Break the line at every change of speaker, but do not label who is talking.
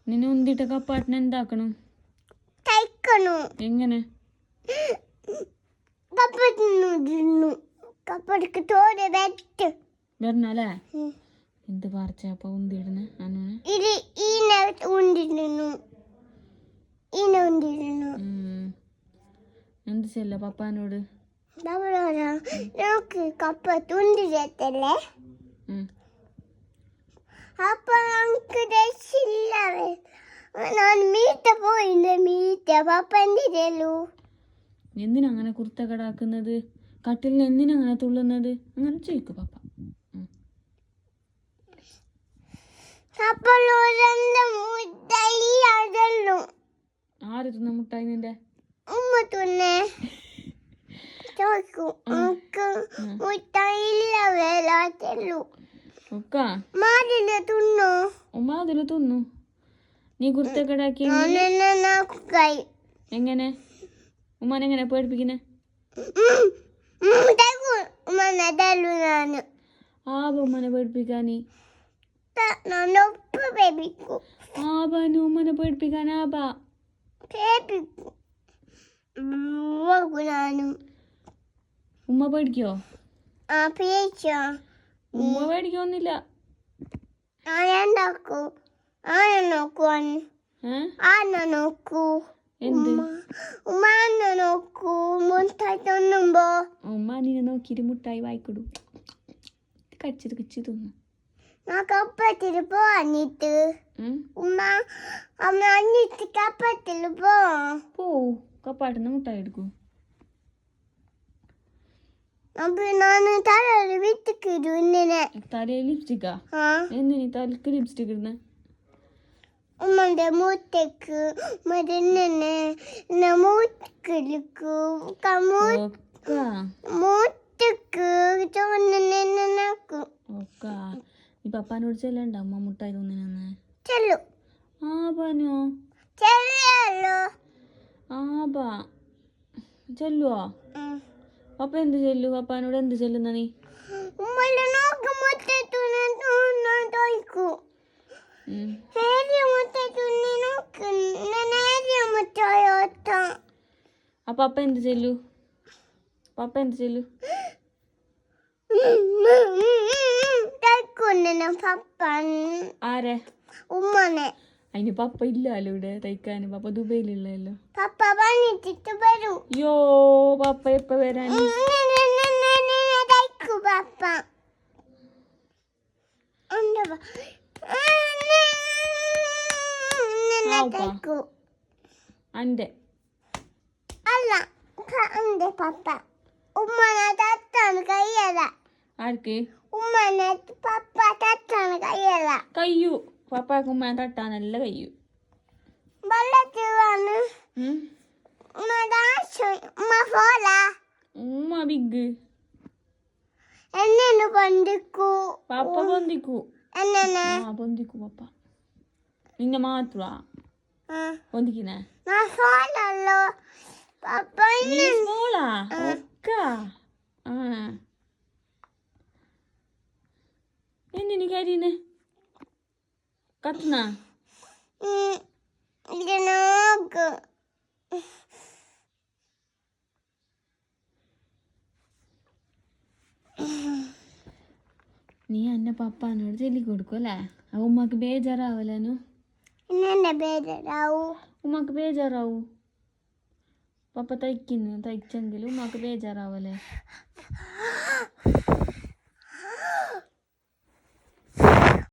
നിന്നെ ഉന്തിട്ട കപ്പാട്ടിന് എന്താക്കണം? എങ്ങനെ? വരണല്ലേ? എന്ത് പറിച്ചപ്പ ഉന്തിടുന്ന എന്ത് ചെല്ല പപ്പാനോട്?
കപ്പത്തുണ്ടില്ലേ അപ്പൊ നമുക്ക് രക്ഷയില്ലാവേ. ഞാൻ മീറ്റ പോയിന്റെ മീറ്റ പപ്പന്റെ ചെല്ലു.
എന്തിനാ അങ്ങനെ കുർത്തക്കടാക്കുന്നത്? കട്ടിലിന് എന്തിനാ അങ്ങനെ തുള്ളുന്നത്? അങ്ങനെ ചോദിക്കു പപ്പ. ആര് തിന്ന മുട്ടായി നിന്റെ?
ഉമ്മ തിന്നെ ചോദിക്കും. മുട്ടായില്ലവേ ചെല്ലു. മാതില് തിന്നു.
ഉമ്മാതില് തിന്നു. നീ കുർത്തക്കടാക്കി എങ്ങനെ? ഉമ്മാനെങ്ങനെ പേടിപ്പിക്കുന്നെ? ആബ ഉമ്മനെ പേടിപ്പിക്കാനി? ആബാനു ഉമ്മനെ പേടിപ്പിക്കാൻ ആബാ ഉമ്മ പേടിക്കോ? ഉമ്മ പേടിക്കൊന്നില്ല. എന്ത് ഉമ്മ നിന്നെ നോക്കിട്ട് മുട്ടായി വായിക്കൊടു കടിച്ചത് കിച്ചു തിന്നു.
കപ്പത്തില് പോവാഞ്ഞിട്ട് ഉമ്മ അമ്മ അഞ്ഞിട്ട് കപ്പത്തില്
പോ കപ്പാട്ടിന്ന് മുട്ടായി എടുക്കൂ.
തലയിൽ വിത്തിക്കിടു.
തലയിൽ ലിപ്സ്റ്റിക്കാ? എന്തിനീ തലക്ക് ലിപ്സ്റ്റിക് ഇടുന്ന?
ഉമ്മന്റെ മൂത്തേക്ക്
ഈ പപ്പാനോട് ചെല്ലണ്ട അമ്മ മുട്ടായി തോന്നിനെന്ന്. ആബാനോ? ആബാ ചെല്ലുവോ? പപ്പ എന്ത് ചെല്ലു? പപ്പാനോട് എന്ത് ചെല്ലുന്ന നീ? അപ്പൊ പപ്പ എന്ത് ചെല്ലു? പപ്പ എന്ത് ചെല്ലു? ആരെ?
ഉമ്മനെ.
അതിന് പപ്പ ഇല്ലല്ലോ ഇവിടെ തയ്ക്കാന്. പപ്പ ദുബൈയിലുള്ളല്ലോ.
പപ്പ പണിച്ചിട്ട് വരൂ.
യോ പപ്പ എപ്പ വരാൻ?
പപ്പ
അന്റെ
അല്ല അന്റെ പപ്പ ഉമ്മനെ തട്ടാണ് കയ്യല്ല.
ആർക്ക്?
ഉമ്മനെ പപ്പ തട്ടാണ് കയ്യല്ല.
കയ്യു പപ്പാക്ക് ഉമ്മ തട്ടാനല്ല കയ്യു.
വെള്ളത്തിലാണ്
ഉമ്മ ബിഗ്
എന്നെ പൊന്തിക്കൂ.
പപ്പ പൊന്തിക്കൂ. പൊന്തിക്കൂ പപ്പ. നിന്നെ മാത്രമാ പൊന്തിക്കുന്നേ? എന്തിനു കരിയുന്നേ? കത്തുന്ന നീ എന്നെ പപ്പാനോട് ചൊല്ലി കൊടുക്കുമല്ലേ? ഉമ്മക്ക് ബേജാറാവലേനു? ഉമ്മക്ക് ബേജാറാവൂ. പപ്പ തയ്ക്കുന്നു തയ്ച്ചെങ്കിൽ ഉമ്മക്ക് ബേജാറാവല്ലേ?